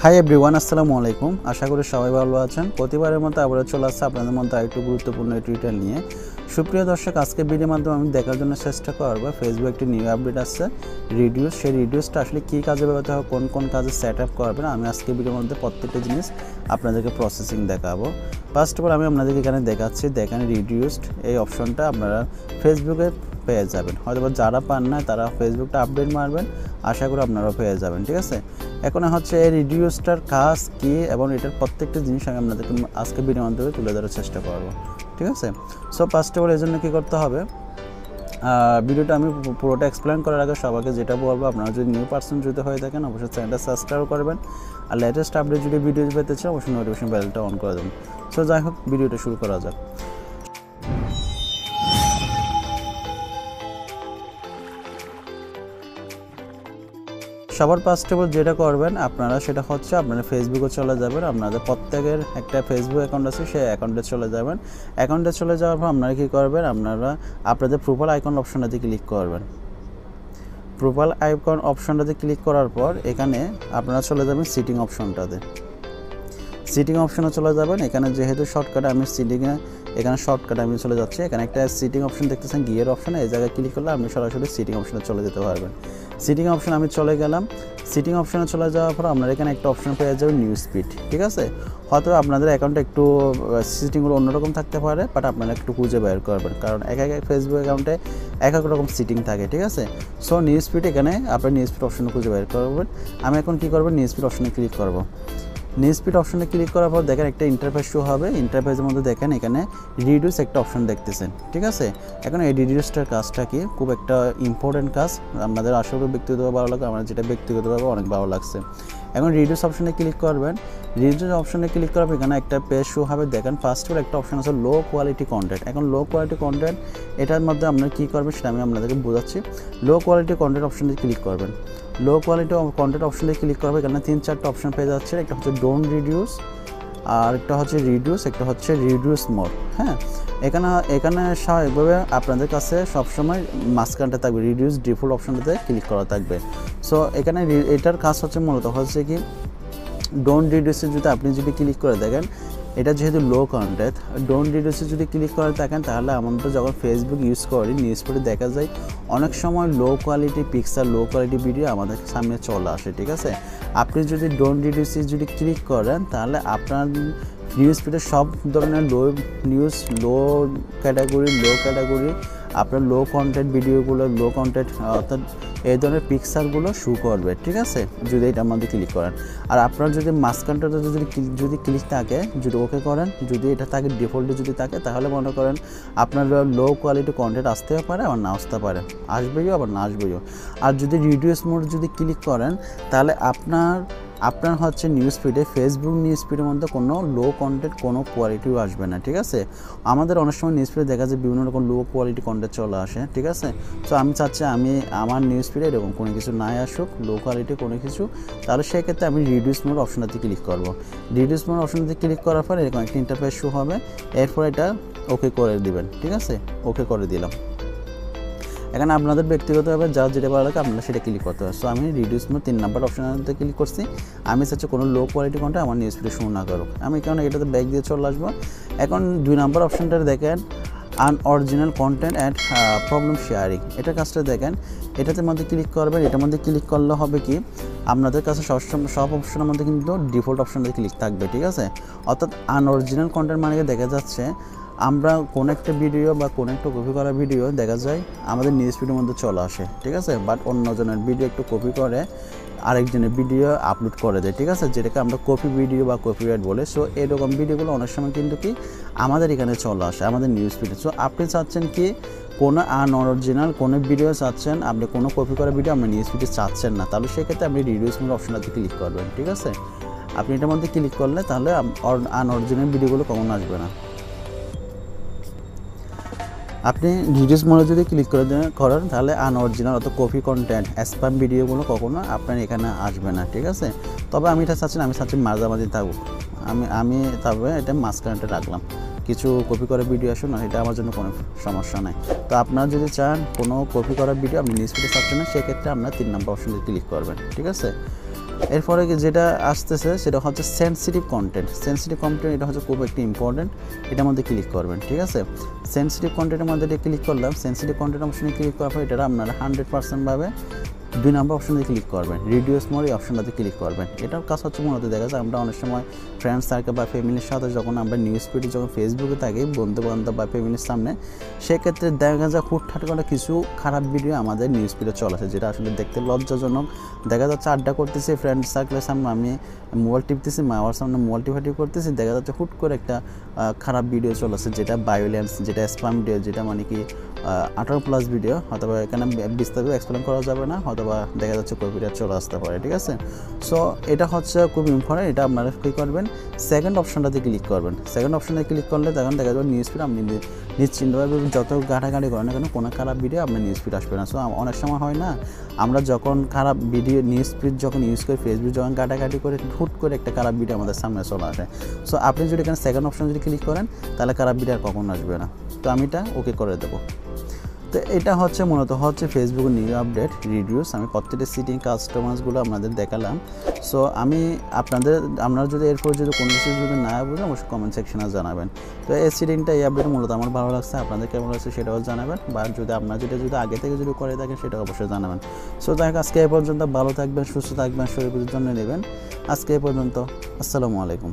Hi everyone, আসসালামু আলাইকুম। আশা করি সবাই ভালো আছেন। প্রতিবারের মতো আবারও চলে আসছে আপনাদের মধ্যে আরেকটু গুরুত্বপূর্ণ টিউটোরিয়াল নিয়ে। সুপ্রিয় দর্শক, আজকে ভিডিওর মাধ্যমে আমি দেখার জন্য চেষ্টা করব ফেসবুক একটি নিউ আপডেট আসছে রিডিউস। সেই রিডিউসটা আসলে কী কাজে ব্যবহৃত হয়, কোন কোন কাজে সেট আপ করবেন, আমি আজকে ভিডিওর মধ্যে প্রত্যেকটা জিনিস আপনাদেরকে প্রসেসিং দেখাবো। ফার্স্ট অফ অল আমি আপনাদেরকে এখানে দেখাচ্ছি, দেখেন রিডিউসড এই অপশনটা আপনারা ফেসবুকে পেয়ে যাবেন। হয়তো যারা পান না তারা ফেসবুকটা আপডেট মারবেন, আশা করি আপনারাও পেয়ে যাবেন। ঠিক আছে, এখন হচ্ছে এই রিডিউসটার কাজ কী এবং এটার প্রত্যেকটা জিনিস আমি আপনাদেরকে আজকে ভিডিওর মাধ্যমে তুলে ধরার চেষ্টা করব। ঠিক আছে, সো ফার্স্ট অফ অল এই জন্য কী করতে হবে, ভিডিওটা আমি পুরোটা এক্সপ্লেন করার আগে সবাইকে যেটা বলবো, আপনারা যদি নিউ পার্সন যদি হয়ে থাকেন অবশ্যই চ্যানেলটা সাবস্ক্রাইব করবেন, আর লেটেস্ট আপডেট যদি ভিডিও পেতে চান অবশ্যই নোটিফিকেশন বেলটা অন করে দেবেন। সো যাই হোক, ভিডিওটা শুরু করা যাক। সবার ফার্স্ট অফ অল যেটা করবেন আপনারা, সেটা হচ্ছে আপনারা ফেসবুকে চলে যাবেন। আপনাদের প্রত্যেকের একটা ফেসবুক অ্যাকাউন্ট আছে, সেই অ্যাকাউন্টে চলে যাবেন। অ্যাকাউন্টে চলে যাওয়ার পর আপনারা কী করবেন, আপনারা আপনাদের প্রোফাইল আইকন অপশনটাতে ক্লিক করবেন। প্রোফাইল আইকন অপশনটাতে ক্লিক করার পর এখানে আপনারা চলে যাবেন সিটিং অপশনটাতে। সিটিং অপশনে চলে যাবেন। এখানে যেহেতু শর্টকাটে আমি এখানে শর্টকাটে আমি চলে যাচ্ছি। এখানে একটা সিটিং অপশন দেখতেছেন, গিয়ার অপশনে, এই জায়গায় ক্লিক করলে আপনি সরাসরি সিটিং অপশনে চলে যেতে পারবেন। সিটিং অপশন আমি চলে গেলাম। সিটিং অপশনে চলে যাওয়ার পর আপনারা এখানে একটা অপশন পেয়ে যাবেন নিউজ স্পিড। ঠিক আছে, হয়তো আপনাদের অ্যাকাউন্টে একটু সিটিংগুলো অন্যরকম থাকতে পারে, বাট আপনারা একটু খুঁজে বের করবেন, কারণ এক এক ফেসবুক অ্যাকাউন্টে এক এক রকম সিটিং থাকে। ঠিক আছে, সো নিউজ স্পিড এখানে আপনার নিউজ স্পিড অপশনে খুঁজে বের করবেন। আমি এখন কী করবো, নিউজ স্পিড অপশনে ক্লিক করবো। নিউজ স্পিড অপশনে ক্লিক করার পর দেখেন একটা ইন্টারফেস শো হবে। ইন্টারফেসের মধ্যে দেখেন এখানে রিডিউস একটা অপশন দেখতেছেন। ঠিক আছে, এখন এই রিডিউসটার কাজটা কি, খুব একটা ইম্পর্টেন্ট কাজ, আপনাদের আসলে ব্যক্তিগতভাবে ভালো লাগে, আমার যেটা ব্যক্তিগতভাবে অনেক ভালো লাগছে। এখন রিডিউস অপশনে ক্লিক করবেন। রিডিউস অপশনে ক্লিক করার পর এখানে একটা পেজ শো হবে। দেখেন ফার্স্ট অফ অল একটা অপশন আছে লো কোয়ালিটি কন্টেন্ট। এখন লো কোয়ালিটি কন্টেন্ট এটার মধ্যে আপনারা কী করবেন সেটা আমি আপনাদেরকে বোঝাচ্ছি। লো কোয়ালিটি কন্টেন্ট অপশনে ক্লিক করবেন। লো কোয়ালিটি কন্টেন্ট অপশনে ক্লিক করবে। এখানে 3-4টা অপশন পেয়ে যাচ্ছে। একটা হচ্ছে ডোন্ট রিডিউস, আর একটা হচ্ছে রিডিউস, একটা হচ্ছে রিডিউস মোর। হ্যাঁ, এখানে স্বাভাবিকভাবে আপনাদের কাছে সবসময় মাঝখানটা থাকবে রিডিউস ডিফল্ট অপশনটাতে ক্লিক করা থাকবে। সো এখানে এটার কাজ হচ্ছে মূলত হচ্ছে কি, ডোন্ট রিডিউসে যদি আপনি ক্লিক করে দেখেন, এটা যেহেতু লো কন্টেন্ট, ডোন্ট রিডিউসে যদি ক্লিক করে থাকেন তাহলে আমরা যখন ফেসবুক ইউজ করি নিউজ ফিডে দেখা যায় অনেক সময় low quality picture, low quality video আমাদের সামনে চলে আসে। ঠিক আছে, আপনি যদি ডোন্ট রিডিউসে ক্লিক করেন তাহলে আপনার নিউজ ফিডে সব ধরনের লো ক্যাটাগরি আপনার লো কন্টেন্ট ভিডিওগুলো, লো কন্টেন্ট অর্থাৎ এই ধরনের পিকচারগুলো শো করবে। ঠিক আছে, যদি এটার মধ্যে ক্লিক করেন। আর আপনার যদি মাঝখানটাতে যদি ক্লিক থাকে, যদি ওকে করেন, যদি এটা থাকে ডিফল্টে যদি থাকে, তাহলে মনে করেন আপনার লো কোয়ালিটি কন্টেন্ট আসতেও পারে, আবার না আসতে পারে, আসবেও আবার না আসবেও। আর যদি রিডিউস মোড যদি ক্লিক করেন তাহলে আপনার হচ্ছে নিউজ ফিডে, ফেসবুক নিউজ ফিডের মধ্যে কোনো লো কন্টেন্ট, কোনো কোয়ালিটিও আসবে না। ঠিক আছে, আমাদের অনেক সময় নিউজ ফিডে দেখা যায় বিভিন্ন রকম লো কোয়ালিটি কন্টেন্ট চলে আসে। ঠিক আছে, সো আমি চাচ্ছি আমার নিউজ ফিডে এরকম কোনো কিছু নাই আসুক, লো কোয়ালিটি কোনো কিছু, তাহলে সেক্ষেত্রে আমি রিডিউস মোড অপশনটাতে ক্লিক করব। রিডিউস মোড অপশনটাতে ক্লিক করার পর এরকম একটা ইন্টারফেস শো হবে। এরপর এটা ওকে করে দিবেন। ঠিক আছে, ওকে করে দিলাম। এখানে আপনাদের ব্যক্তিগতভাবে যা যেটা ভালো লাগে আপনারা সেটা ক্লিক করতে হবে। সো আমি রিডিউস মোড 3 নাম্বার অপশনটাতে ক্লিক করছি। আমি চাচ্ছি কোনো লো কোয়ালিটি কন্টেন্ট আমার নিউজ ফিডে শো না করুক। আমি কেন এটাতে ব্যাক দিয়ে চলে আসবো। এখন 2 নাম্বার অপশনটা দেখেন unoriginal content and problem sharing. এটার কাজটা দেখেন, এটাতে মধ্যে ক্লিক করবেন। এটার মধ্যে ক্লিক করলে হবে কি, আপনাদের কাছে সব অপশনের মধ্যে কিন্তু ডিফল্ট অপশনটাতে ক্লিক থাকবে। ঠিক আছে, অর্থাৎ আনঅরিজিনাল কন্টেন্ট মানে দেখা যাচ্ছে আমরা কোনো একটা ভিডিও বা কোনো একটা কপি করা ভিডিও দেখা যায় আমাদের নিউজ ফিডের মধ্যে চলে আসে। ঠিক আছে, বাট অন্যজনের ভিডিও একটু কপি করে আরেকজনের ভিডিও আপলোড করে দেয়। ঠিক আছে, যেটাকে আমরা কপি ভিডিও বা কপিরাইট বলে। সো এরকম ভিডিওগুলো অনেক সময় কিন্তু কি আমাদের এখানে চলে আসে আমাদের নিউজ ফিডে। সো আপনি চাচ্ছেন কি, কোনো আনঅরিজিনাল কোনো ভিডিও চাচ্ছেন, আপনি কোনো কপি করা ভিডিও আপনার নিউজ ফিডে চাচ্ছেন না, তাহলে সেক্ষেত্রে আপনি রিডিউস মোড অপশনটাতে ক্লিক করবেন। ঠিক আছে, আপনি এটার মধ্যে ক্লিক করলে তাহলে আনঅরিজিনাল ভিডিওগুলো কখনো আসবে না। আপনি রিডিউস মোডে যদি ক্লিক করেন তাহলে আনঅরিজিনাল অত কপি কন্টেন্ট, স্প্যাম ভিডিওগুলো কখনো আপনার এখানে আসবে না। ঠিক আছে, তবে আমি এটা চাচ্ছি মাঝামাঝি থাকুক। আমি তবে এটা মাঝখানটা রাখলাম, কিছু কপি করা ভিডিও আসুন না, এটা আমার জন্য কোনো সমস্যা নাই। তো আপনারা যদি চান কোনো কপি করা ভিডিও আপনি নিউজ ফিডে চাচ্ছেন না, সেক্ষেত্রে আপনারা 3 নম্বর অপশনে ক্লিক করবেন। ঠিক আছে, এরপরে যেটা আসতেছে সেটা হচ্ছে সেন্সিটিভ কন্টেন্ট। সেন্সিটিভ কন্টেন্ট এটা হচ্ছে খুব একটি ইম্পর্টেন্ট, এটার মধ্যে ক্লিক করবেন। ঠিক আছে, সেন্সিটিভ কন্টেন্টের মধ্যে এটা ক্লিক করলাম। সেন্সিটিভ কন্টেন্ট অপশনে ক্লিক করার পর এটা আপনারা 100% ভাবে 2 নম্বর অপশনে ক্লিক করবেন, রিডিউস মোর এই অপশনটাতে ক্লিক করবেন। এটার কাজ হচ্ছে মূলত দেখা যায় আমরা অনেক সময় ফ্রেন্ড সার্কেল বা ফ্যামিলির সাথে যখন আমরা নিউজ ফিডে যখন ফেসবুকে থাকি বন্ধুবান্ধব বা ফ্যামিলির সামনে, সেক্ষেত্রে দেখা যায় হুটহাট করে কিছু খারাপ ভিডিও আমাদের নিউজ ফিডে চলেছে, যেটা আসলে দেখতে লজ্জাজনক। দেখা যাচ্ছে আড্ডা করতেছি ফ্রেন্ড সার্কেলের সামনে, আমি মোবাইল টিপতেছি, মা বাবার সামনে মোবাইল টিপা করতেছি, দেখা যাচ্ছে হুট করে একটা খারাপ ভিডিও চলেছে, যেটা ভায়োলেন্স, যেটা স্প্যাম ভিডিও, যেটা মানে কি 18+ ভিডিও, অথবা এখানে বিস্তারিত এক্সপ্লেন করা যাবে না, অথবা দেখা যাচ্ছে কপিরাইট চলে আসতে পারে। ঠিক আছে, সো এটা হচ্ছে খুব ইম্পর্টেন্ট। এটা আপনারা কী করবেন, সেকেন্ড অপশনটাতে ক্লিক করবেন। সেকেন্ড অপশনে ক্লিক করলে তখন দেখা যাবে নিউজ ফিড আপনি নিশ্চিন্তভাবে যত ঘাটাঘাটি করেন না কেন কোনো খারাপ ভিডিও আপনার নিউজ ফিড আসবে না। সো অনেক সময় হয় না, আমরা যখন খারাপ ভিডিও নিউজ ফিড যখন ইউজ করি, ফেসবুক যখন ঘাটাঘাটি করে হুট করে একটা খারাপ ভিডিও আমাদের সামনে চলে আসে। সো আপনি যদি এখানে সেকেন্ড অপশন যদি ক্লিক করেন তাহলে খারাপ ভিডিও আর কখনো আসবে না। তো আমি এটা ওকে করে দেবো। তো এটা হচ্ছে মূলত হচ্ছে ফেসবুকের নিউ আপডেট রিডিউস। আমি প্রত্যেকটা সিটিং কাস্টমার্সগুলো আপনাদের দেখালাম। সো আপনারা যদি এরপর যদি কোনো কিছু যদি না বুঝেন অবশ্যই কমেন্ট সেকশনে জানাবেন। তো এই সিটিংটা এই আপডেট মূলত আমার ভালো লাগছে, আপনাদের কেমন লাগছে সেটাও জানাবেন, বা যদি আপনারা যদি আগে থেকে যদি করে থাকেন সেটাও অবশ্যই জানাবেন। সো যাই হোক, আজকে এই পর্যন্ত, ভালো থাকবেন, সুস্থ থাকবেন, শরীরের জন্য নেবেন। আজকে এই পর্যন্ত, আসসালামু আলাইকুম।